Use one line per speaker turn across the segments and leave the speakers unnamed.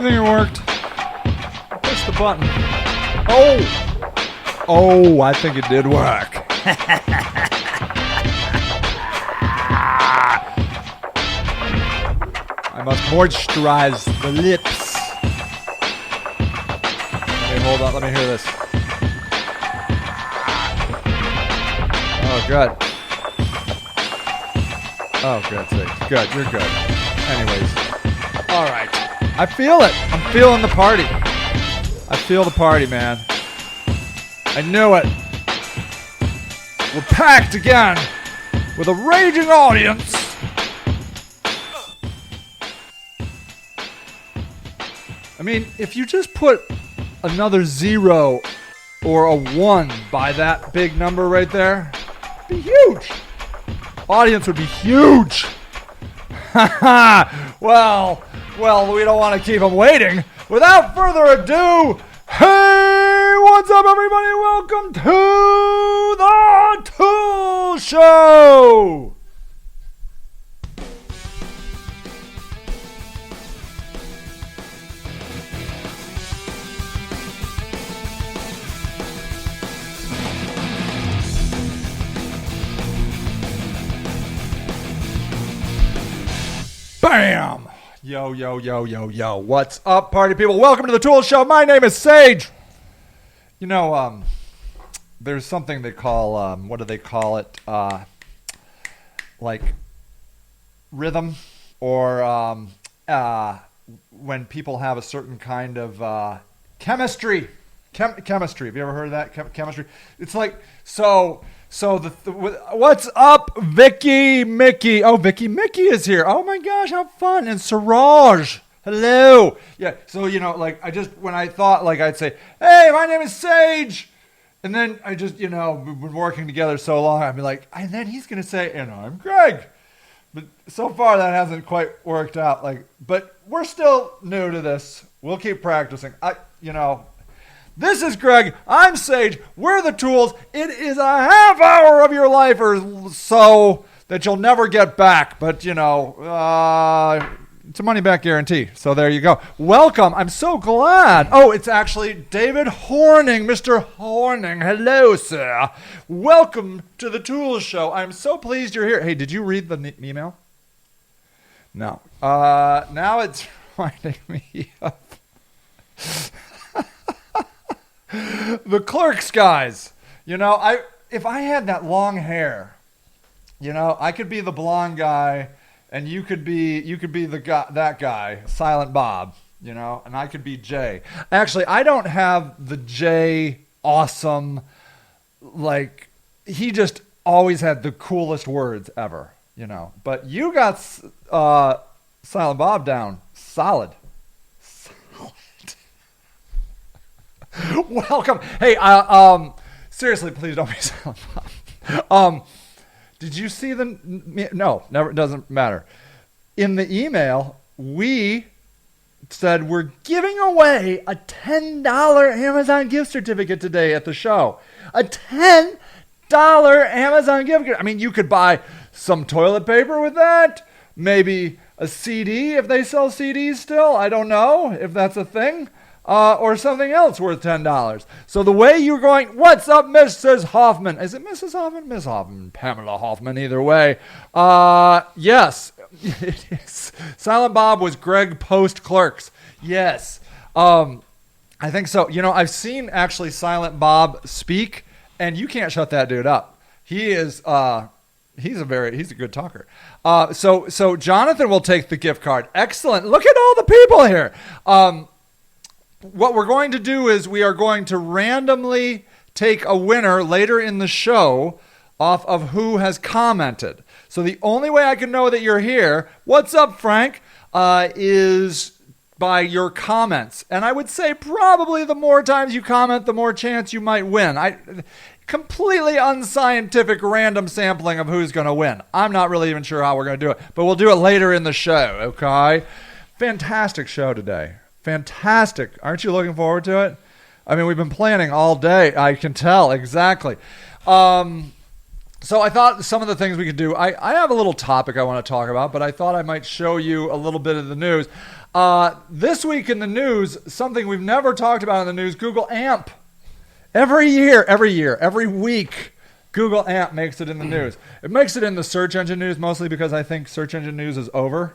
think it worked? Push the button. Oh, I think it did work. I must moisturize the lips. Hold on, let me hear this. Oh, good. Oh, good. Good, you're good. Anyways. All right. I feel it. I'm feeling the party. I feel the party, man. I knew it. We're packed again with a raging audience. I mean, if you just put another 0 or a 1 by that big number right there, it'd be huge. Audience would be huge. well, we don't want to keep them waiting. Without further ado, hey, what's up, everybody? Welcome to the Tool Show. Bam! Yo. What's up, party people? Welcome to the Tool Show. My name is Sage. You know, there's something they call, what do they call it? Like rhythm, or when people have a certain kind of chemistry. Chemistry. Have you ever heard of that? Chemistry. It's like, so what's up, Vicky Mickey? Oh, Vicky Mickey is here. Oh my gosh, how fun. And Siraj. Hello. Yeah, so, you know, like, when I thought, like, I'd say, hey, my name is Sage. And then I just, you know, we've been working together so long, I'd be like, and then he's going to say, and I'm Greg. But so far that hasn't quite worked out. Like, but we're still new to this. We'll keep practicing. This is Greg. I'm Sage. We're the Tools. It is a half hour of your life or so that you'll never get back. But, you know, it's a money-back guarantee. So there you go. Welcome. I'm so glad. Oh, it's actually David Horning. Mr. Horning. Hello, sir. Welcome to the Tools Show. I'm so pleased you're here. Hey, did you read the email? No. Now it's winding me up. The Clerks guys, you know, if I had that long hair, you know, I could be the blonde guy, and you could be the guy, that guy, Silent Bob, you know, and I could be Jay. Actually, I don't have the Jay awesome, like, he just always had the coolest words ever, you know. But you got Silent Bob down solid. Welcome. Hey, seriously, please don't be Silent Bob. Did you see no, never, it doesn't matter. In the email, we said we're giving away a $10 Amazon gift certificate today at the show. A $10 Amazon gift certificate. I mean, you could buy some toilet paper with that, maybe a CD if they sell CDs still. I don't know if that's a thing. Or something else worth $10. So the way you're going, what's up, Mrs. Hoffman? Is it Mrs. Hoffman? Miss Hoffman, Pamela Hoffman, either way. Yes, it is. Silent Bob was Greg post Clerks. Yes, I think so. You know, I've seen actually Silent Bob speak, and you can't shut that dude up. He is, he's a good talker. So Jonathan will take the gift card. Excellent. Look at all the people here. What we're going to do is we are going to randomly take a winner later in the show off of who has commented. So the only way I can know that you're here, what's up, Frank, is by your comments. And I would say probably the more times you comment, the more chance you might win. Completely unscientific random sampling of who's going to win. I'm not really even sure how we're going to do it, but we'll do it later in the show, okay? Fantastic show today. Fantastic. Aren't you looking forward to it? I mean, we've been planning all day. I can tell. Exactly. So I thought some of the things we could do, I have a little topic I want to talk about, but I thought I might show you a little bit of the news. This week in the news, something we've never talked about in the news, Google AMP. Every week, Google AMP makes it in the news. It makes it in the search engine news mostly because I think search engine news is over.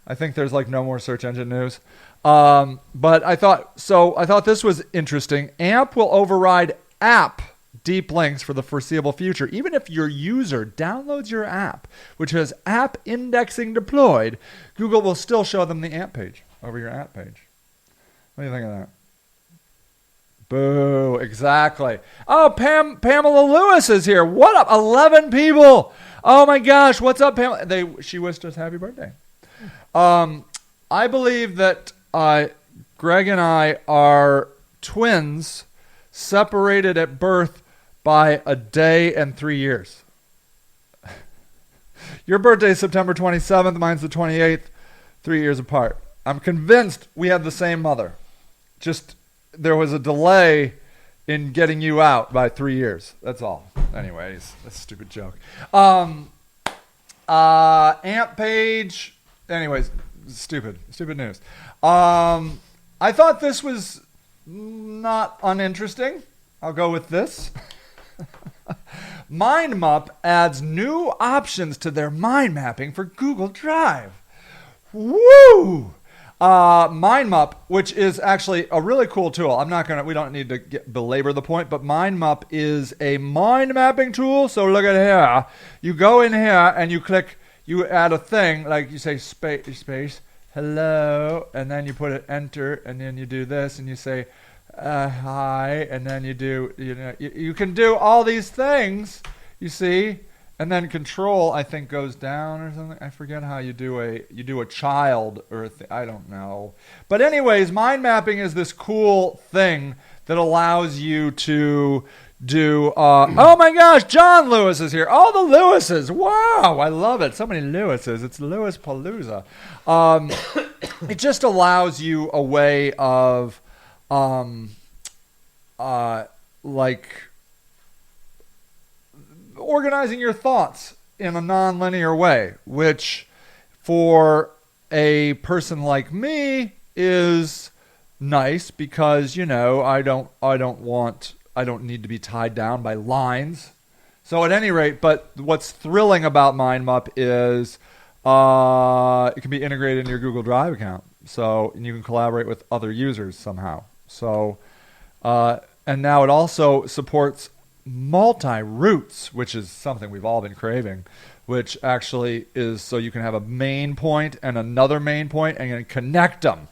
I think there's like no more search engine news. But I thought this was interesting. AMP will override app deep links for the foreseeable future. Even if your user downloads your app, which has app indexing deployed, Google will still show them the AMP page over your app page. What do you think of that? Boo, exactly. Oh, Pamela Lewis is here. What up? 11 people. Oh my gosh, what's up, Pamela? She wished us happy birthday. I believe that Greg and I are twins separated at birth by a day and 3 years. Your birthday is September 27th. Mine's the 28th. 3 years apart. I'm convinced we have the same mother. Just there was a delay in getting you out by 3 years. That's all. Anyways, that's a stupid joke. AMP page. Anyways, stupid news. I thought this was not uninteresting. I'll go with this. MindMap adds new options to their mind mapping for Google Drive. Woo! MindMap, which is actually a really cool tool. We don't need to belabor the point, but MindMap is a mind mapping tool. So look at here. You go in here and you add a thing, like you say space, hello, and then you put it enter, and then you do this, and you say hi, and then you can do all these things, you see, and then control, I think, goes down or something. I forget how you do a child or I don't know. But anyways, mind mapping is this cool thing that allows you to do, oh my gosh, John Lewis is here. All the Lewises. Wow, I love it. So many Lewises. It's Lewis Palooza. It just allows you a way of, like organizing your thoughts in a non-linear way, which for a person like me is nice because, I don't need to be tied down by lines. So at any rate, but what's thrilling about MindMap is it can be integrated into your Google Drive account. And you can collaborate with other users somehow. So, and now it also supports multi-routes, which is something we've all been craving, which actually is so you can have a main point and another main point and then connect them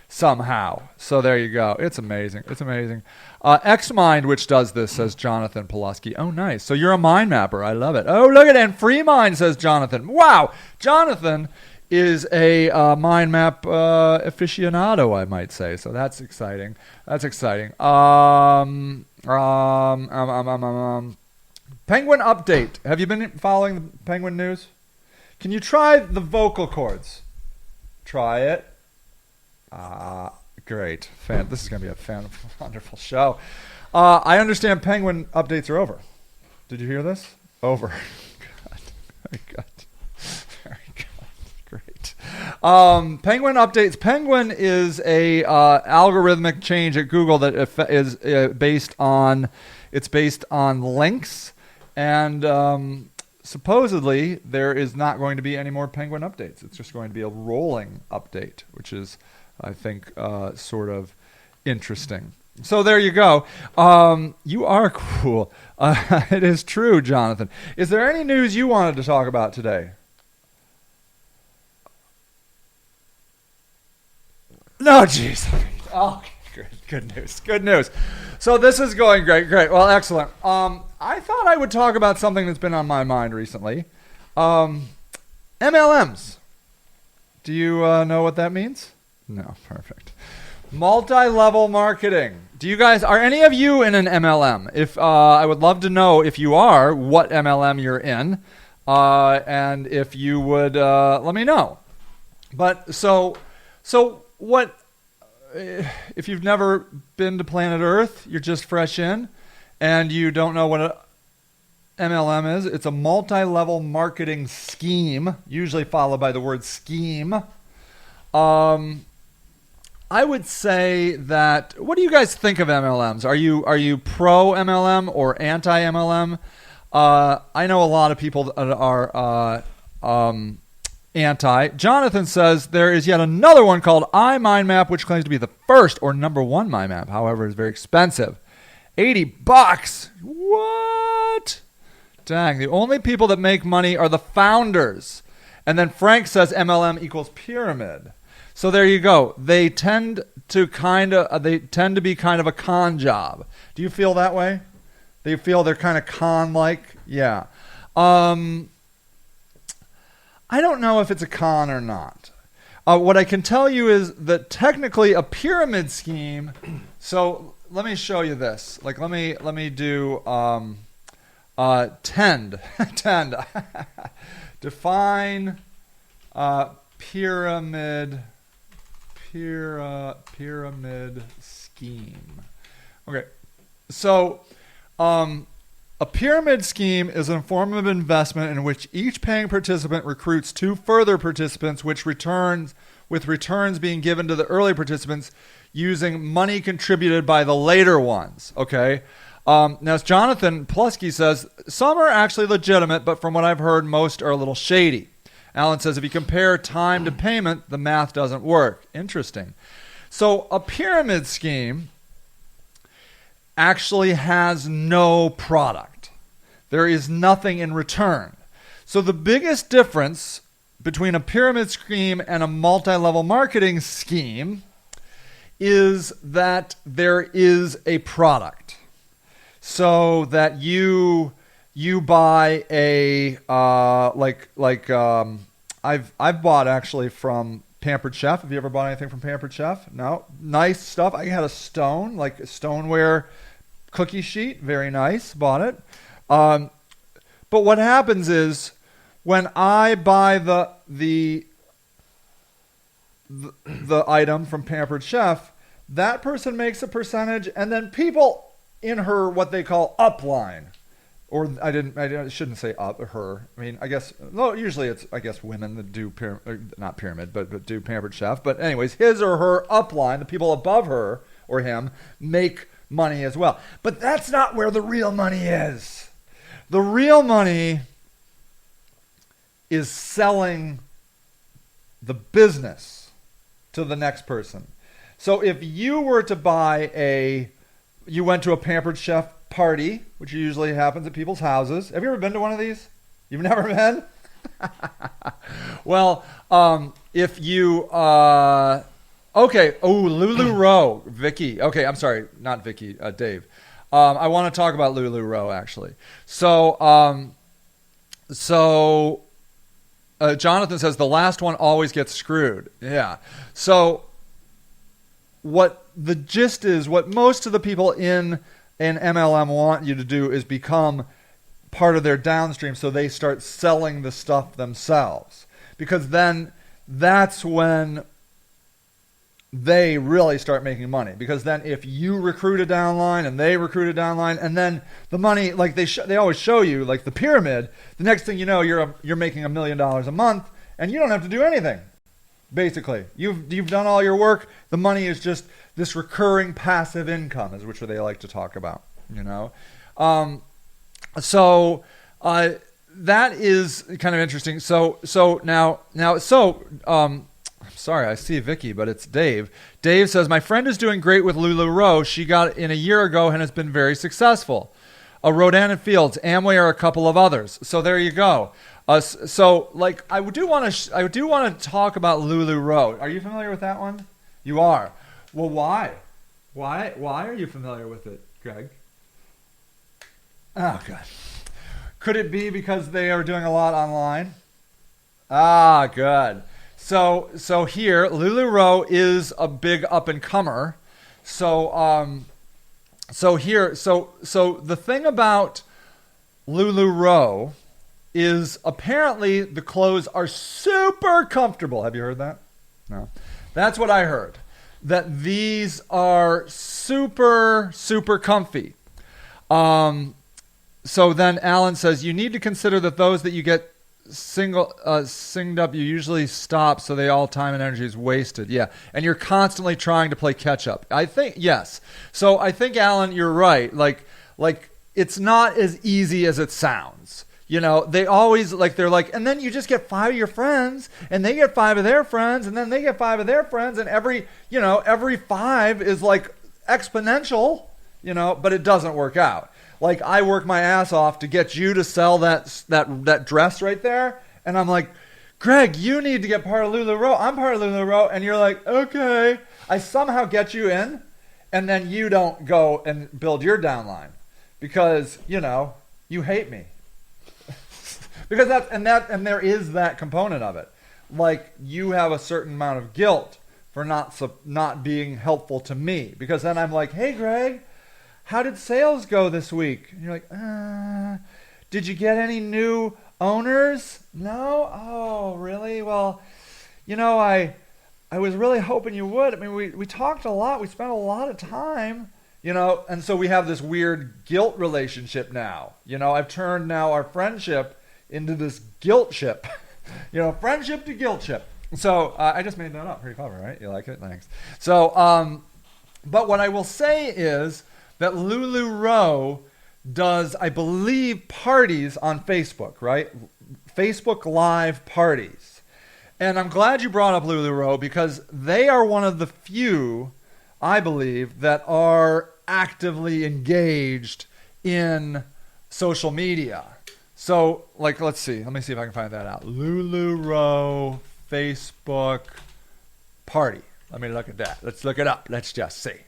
somehow. So there you go. It's amazing. XMind, which does this, says Jonathan Pulaski. Oh, nice. So you're a mind mapper. I love it. Oh, look at that. And FreeMind, says Jonathan. Wow. Jonathan is a mind map aficionado, I might say. So that's exciting. Penguin update. Have you been following the Penguin news? Can you try the vocal cords? Try it. Great. This is going to be a wonderful show. I understand Penguin updates are over. Did you hear this? Over. God. Very good. Great. Penguin updates. Penguin is a algorithmic change at Google that is based on links, and supposedly there is not going to be any more Penguin updates. It's just going to be a rolling update, which is, I think, sort of interesting. So there you go. You are cool. It is true, Jonathan. Is there any news you wanted to talk about today? No, jeez. Oh, good news. So this is going great. Well, excellent. I thought I would talk about something that's been on my mind recently. MLMs. Do you know what that means? No, perfect. Multi-level marketing. Are any of you in an MLM? If I would love to know if you are, what MLM you're in, and if you would let me know. But so what? If you've never been to planet Earth, you're just fresh in, and you don't know what a MLM is. It's a multi-level marketing scheme, usually followed by the word scheme. I would say that. What do you guys think of MLMs? Are you pro MLM or anti MLM? I know a lot of people that are anti. Jonathan says there is yet another one called iMindMap, which claims to be the first or number one mind map. However, is very expensive. $80. What? Dang. The only people that make money are the founders. And then Frank says MLM equals pyramid. So there you go. They tend to be kind of a con job. Do you feel that way? Do you feel they're kind of con-like? Yeah. I don't know if it's a con or not. What I can tell you is that technically a pyramid scheme. So let me show you this. Like let me do tend. Define pyramid scheme. Okay, so a pyramid scheme is a form of investment in which each paying participant recruits two further participants, with returns being given to the early participants using money contributed by the later ones. Okay. Now, as Jonathan Plusky says, some are actually legitimate, but from what I've heard, most are a little shady. Alan says, if you compare time to payment, the math doesn't work. Interesting. So a pyramid scheme actually has no product. There is nothing in return. So the biggest difference between a pyramid scheme and a multi-level marketing scheme is that there is a product. So that you buy a I've bought actually from Pampered Chef. Have you ever bought anything from Pampered Chef? No. Nice stuff. I had a stone, like a stoneware cookie sheet. Very nice. Bought it. But what happens is when I buy the item from Pampered Chef, that person makes a percentage, and then people in her what they call upline, or I shouldn't say her. I mean, I guess usually it's women that do not pyramid, but do Pampered Chef. But anyways, his or her upline, the people above her or him, make money as well. But that's not where the real money is. The real money is selling the business to the next person. So if you were to buy you went to a Pampered Chef party, which usually happens at people's houses. Have you ever been to one of these? You've never been? Well, if you, okay. Oh, LuLaRoe, Vicky. Okay, I'm sorry, not Vicky, Dave. I want to talk about LuLaRoe actually. So Jonathan says the last one always gets screwed. Yeah. So what the gist is, what most of the people in an MLM want you to do is become part of their downstream, so they start selling the stuff themselves. Because then that's when they really start making money. Because then if you recruit a downline and they recruit a downline, and then the money, like they always show you, like the pyramid, the next thing you know, you're making $1 million a month, and you don't have to do anything. Basically, you've done all your work. The money is just this recurring passive income, is which they like to talk about. You know, so that is kind of interesting. So now, I'm sorry, I see Vicky, but it's Dave. Dave says my friend is doing great with LuLaRoe. She got in a year ago and has been very successful. Rodan and Fields, Amway are a couple of others. So there you go. So like I do want to talk about LuLaRoe. Are you familiar with that one? You are. Well, why? Why are you familiar with it, Greg? Oh, God. Could it be because they are doing a lot online? Ah, good. So here, LuLaRoe is a big up and comer. So the thing about LuLaRoe is apparently the clothes are super comfortable. Have you heard that? No. That's what I heard. That these are super, super comfy. So then Alan says, you need to consider that those that you get singed up, you usually stop, so they all time and energy is wasted. Yeah, and you're constantly trying to play catch up. I think yes. So I think Alan, you're right. Like it's not as easy as it sounds. You know, they always they're like, and then you just get 5 of your friends, and they get 5 of their friends, and then they get 5 of their friends, and every 5 is like exponential. You know, but it doesn't work out. Like I work my ass off to get you to sell that dress right there, and I'm like, Greg, you need to get part of LuLaRoe. I'm part of LuLaRoe, and you're like, okay. I somehow get you in, and then you don't go and build your downline because you hate me. Because there is that component of it. Like you have a certain amount of guilt for not being helpful to me, because then I'm like, hey, Greg, how did sales go this week? And you're like, did you get any new owners? No? Oh, really? Well, I was really hoping you would. I mean, we talked a lot. We spent a lot of time, and so we have this weird guilt relationship now. I've turned now our friendship into this guilt ship, friendship to guilt ship. So I just made that up. Pretty clever, right? You like it? Thanks. So, but what I will say is that LuLaRoe does, I believe, parties on Facebook, right? Facebook Live parties. And I'm glad you brought up LuLaRoe because they are one of the few, I believe, that are actively engaged in social media. So, let's see. Let me see if I can find that out. LuLaRoe Facebook party. Let me look at that. Let's look it up. Let's just see.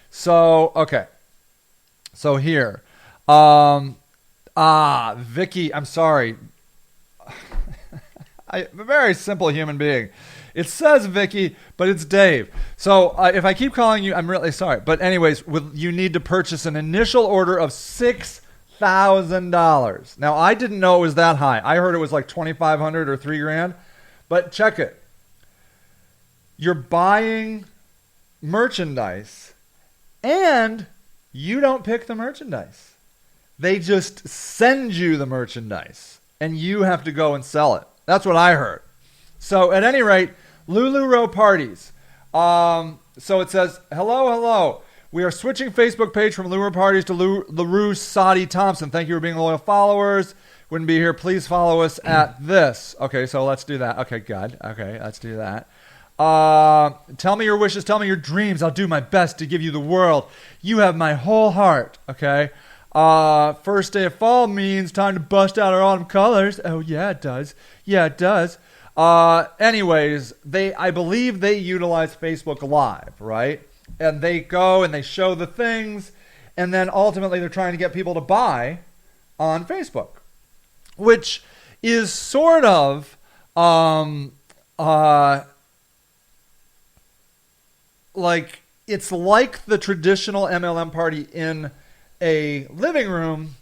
So, okay. So here. Vicky, I'm sorry. I'm a very simple human being. It says Vicky, but it's Dave. So if I keep calling you, I'm really sorry. But anyways, you need to purchase an initial order of $6,000. Now, I didn't know it was that high. I heard it was like $2,500 or $3,000. But check it. You're buying merchandise, and you don't pick the merchandise. They just send you the merchandise, and you have to go and sell it. That's what I heard. So at any rate, LuLaRoe parties. So it says, hello. We are switching Facebook page from LuLaRoe parties to LaRue Sadi Thompson. Thank you for being loyal followers. Wouldn't be here. Please follow us at this. Okay, so let's do that. Okay, good. Okay, let's do that. Tell me your wishes. Tell me your dreams. I'll do my best to give you the world. You have my whole heart. Okay. First day of fall means time to bust out our autumn colors. Oh, yeah, it does. Anyways, I believe they utilize Facebook Live, right? And they go and they show the things, and then ultimately they're trying to get people to buy on Facebook, which is sort of it's like the traditional MLM party in a living room,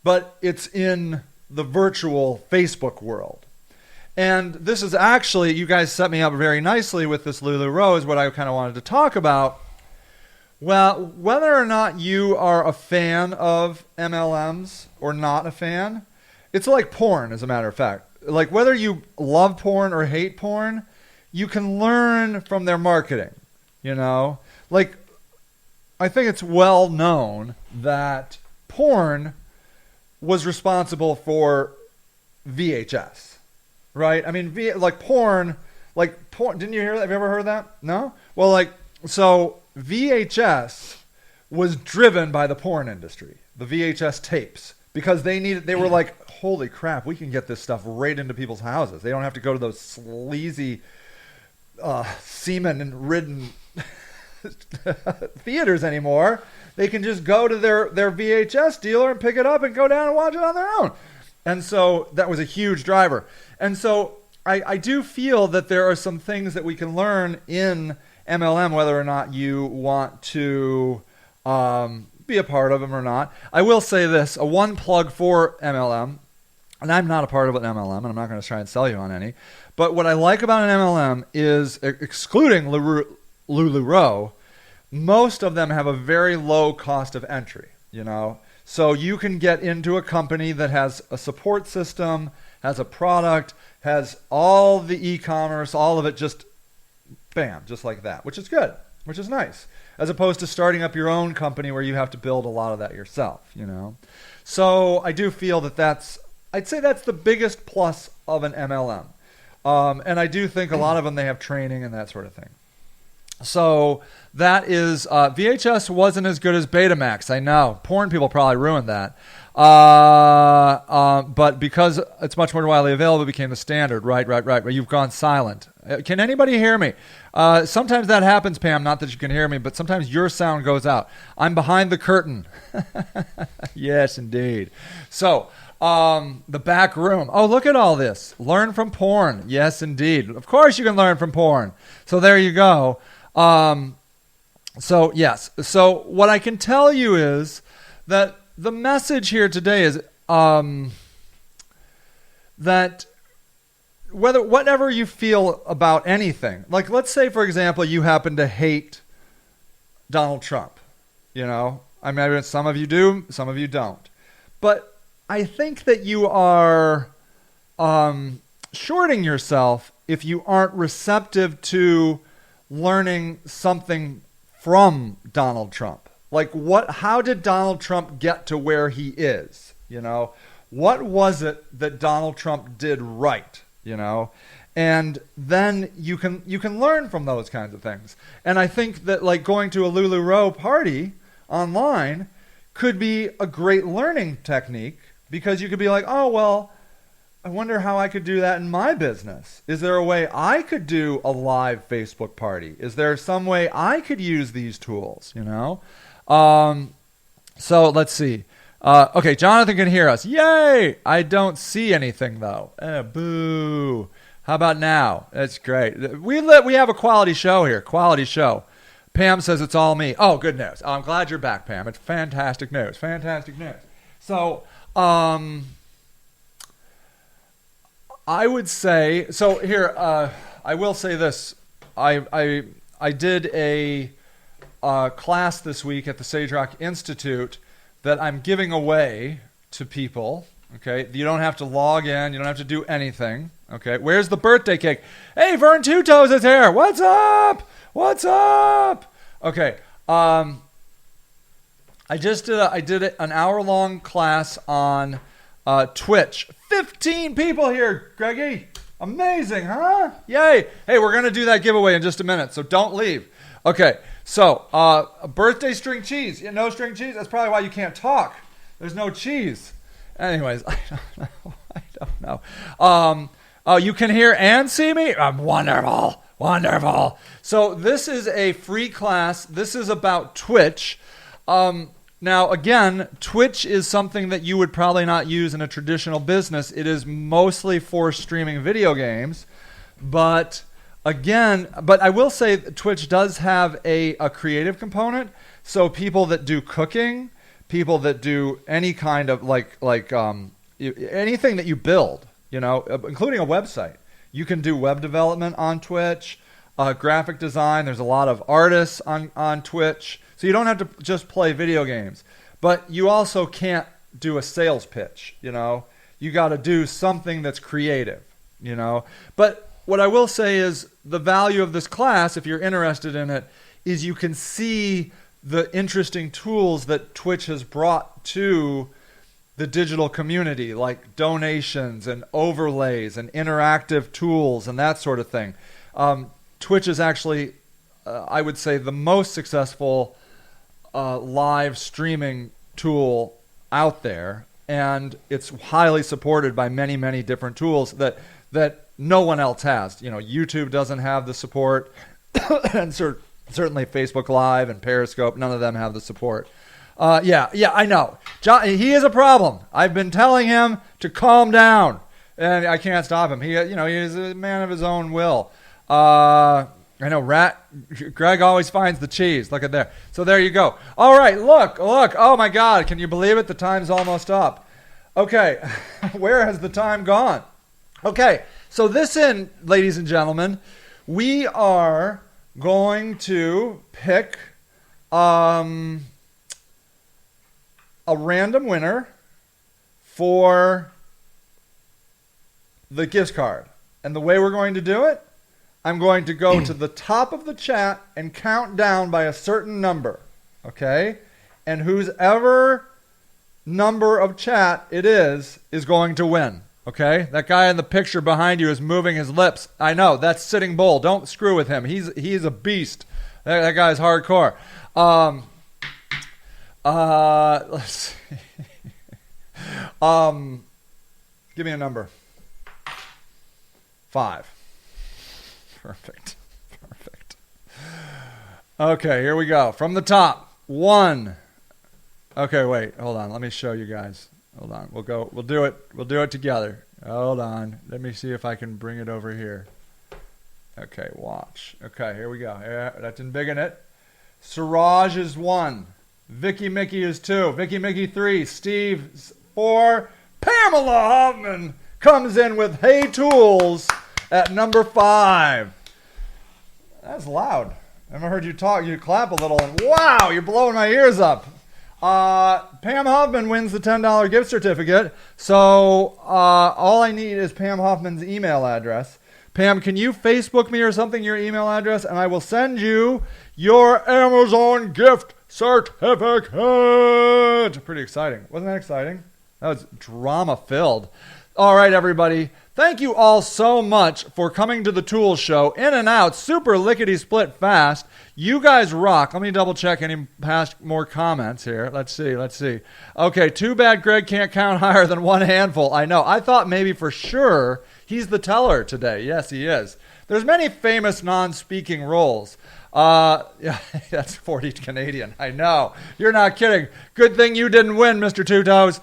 but it's in the virtual Facebook world. And this is actually, you guys set me up very nicely with this LuLaRoe, is what I kind of wanted to talk about. Well, whether or not you are a fan of MLMs or not a fan, it's like porn, as a matter of fact. Like whether you love porn or hate porn, you can learn from their marketing, Like, I think it's well known that porn was responsible for VHS, right? I mean, porn, didn't you hear that? Have you ever heard that? No? Well, so VHS was driven by the porn industry, the VHS tapes, because they were like, holy crap, we can get this stuff right into people's houses. They don't have to go to those sleazy, semen-ridden theaters anymore. They can just go to their VHS dealer and pick it up and go down and watch it on their own. And so that was a huge driver. And so I do feel that there are some things that we can learn in MLM, whether or not you want to be a part of them or not. I will say this, a one plug for MLM, and I'm not a part of an MLM, and I'm not going to try and sell you on any, but what I like about an MLM is, excluding LuLaRoe, most of them have a very low cost of entry, So you can get into a company that has a support system, has a product, has all the e-commerce, all of it just bam, just like that, which is good, which is nice, as opposed to starting up your own company where you have to build a lot of that yourself, you know. So I do feel that I'd say that's the biggest plus of an MLM. And I do think a lot of them, they have training and that sort of thing. So that is, VHS wasn't as good as Betamax. I know. Porn people probably ruined that. But because it's much more widely available, it became the standard. Right. You've gone silent. Can anybody hear me? Sometimes that happens, Pam. Not that you can hear me, but sometimes your sound goes out. I'm behind the curtain. Yes, indeed. So, the back room. Oh, look at all this. Learn from porn. Yes, indeed. Of course you can learn from porn. So there you go. So yes. So what I can tell you is that the message here today is that whatever you feel about anything, like let's say, for example, you happen to hate Donald Trump. You know, I mean, some of you do, some of you don't. But I think that you are shorting yourself if you aren't receptive to learning something from Donald Trump. Like how did Donald Trump get to where he is? You know, what was it that Donald Trump did right? You know, and then you can learn from those kinds of things. And I think that like going to a LuLaRoe party online could be a great learning technique, because you could be like, oh, well, I wonder how I could do that in my business. Is there a way I could do a live Facebook party? Is there some way I could use these tools, you know? So let's see. Okay, Jonathan can hear us. Yay! I don't see anything, though. Boo. How about now? That's great. We have a quality show here. Quality show. Pam says it's all me. Oh, good news. I'm glad you're back, Pam. It's fantastic news. Fantastic news. So, I would say, so here, I will say this. I did a class this week at the Sage Rock Institute that I'm giving away to people. Okay, you don't have to log in. You don't have to do anything. Okay, where's the birthday cake? Hey, Vern Two Toes is here. What's up? What's up? Okay, I did an hour-long class on Twitch. 15 people here, Greggy. Amazing, huh? Yay. Hey, we're going to do that giveaway in just a minute, so don't leave. Okay, so a birthday string cheese. Yeah, no string cheese? That's probably why you can't talk. There's no cheese. Anyways, I don't know. Oh, you can hear and see me? Wonderful. So this is a free class. This is about Twitch. Now, again, Twitch is something that you would probably not use in a traditional business. It is mostly for streaming video games. But I will say that Twitch does have a creative component. So people that do cooking, people that do any kind of anything that you build, you know, including a website. You can do web development on Twitch, graphic design. There's a lot of artists on Twitch. So you don't have to just play video games, but you also can't do a sales pitch, you know. You got to do something that's creative, you know. But what I will say is the value of this class, if you're interested in it, is you can see the interesting tools that Twitch has brought to the digital community, like donations and overlays and interactive tools and that sort of thing. Twitch is actually, I would say, the most successful live streaming tool out there, and it's highly supported by many, many different tools that no one else has. You know, YouTube doesn't have the support, and certainly Facebook Live and Periscope, none of them have the support. Yeah, I know. John, he is a problem. I've been telling him to calm down, and I can't stop him. He is a man of his own will. I know, Greg always finds the cheese. Look at there. So there you go. All right, look. Oh, my God. Can you believe it? The time's almost up. Okay, where has the time gone? Okay, so ladies and gentlemen, we are going to pick a random winner for the gift card. And the way we're going to do it, I'm going to go to the top of the chat and count down by a certain number. Okay? And whose ever number of chat it is going to win. Okay? That guy in the picture behind you is moving his lips. I know, that's Sitting Bull. Don't screw with him. He's a beast. That guy's hardcore. Let's see. Give me a number. 5. Perfect. Okay, here we go. From the top. 1. Okay, wait. Hold on. Let me show you guys. Hold on. We'll do it together. Hold on. Let me see if I can bring it over here. Okay, watch. Okay, here we go. Yeah, that didn't big in it. Siraj is 1. Vicky Mickey is 2. Vicky Mickey 3. Steve 4. Pamela Hoffman comes in with Hey Tools at number 5. That's loud. I haven't heard you talk. You clap a little, and wow, you're blowing my ears up. Pam Hoffman wins the $10 gift certificate. So all I need is Pam Hoffman's email address. Pam, can you Facebook me or something your email address, and I will send you your Amazon gift certificate. Pretty exciting. Wasn't that exciting? That was drama-filled. All right, everybody. Thank you all so much for coming to the Tools Show. In and out, super lickety-split fast. You guys rock. Let me double-check any past more comments here. Let's see. Okay, too bad Greg can't count higher than one handful. I know. I thought maybe for sure he's the teller today. Yes, he is. There's many famous non-speaking roles. Yeah, that's 40 Canadian. I know. You're not kidding. Good thing you didn't win, Mr. Two Toes.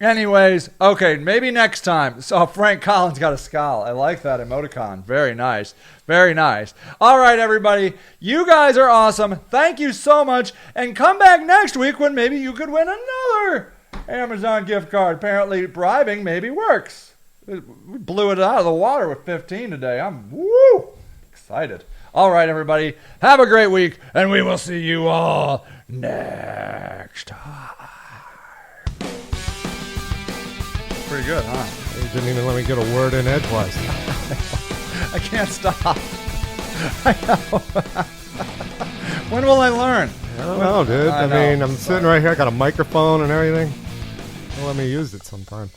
Anyways, okay, maybe next time. So Frank Collins got a scowl. I like that emoticon. Very nice. Very nice. All right, everybody. You guys are awesome. Thank you so much. And come back next week when maybe you could win another Amazon gift card. Apparently, bribing maybe works. We blew it out of the water with 15 today. I'm excited. All right, everybody. Have a great week, and we will see you all next time. Pretty good, huh?
You didn't even let me get a word in edgewise.
I can't stop. I know. When will I learn?
I don't know, dude. I mean, I'm sitting right here. I got a microphone and everything. Well, let me use it sometime.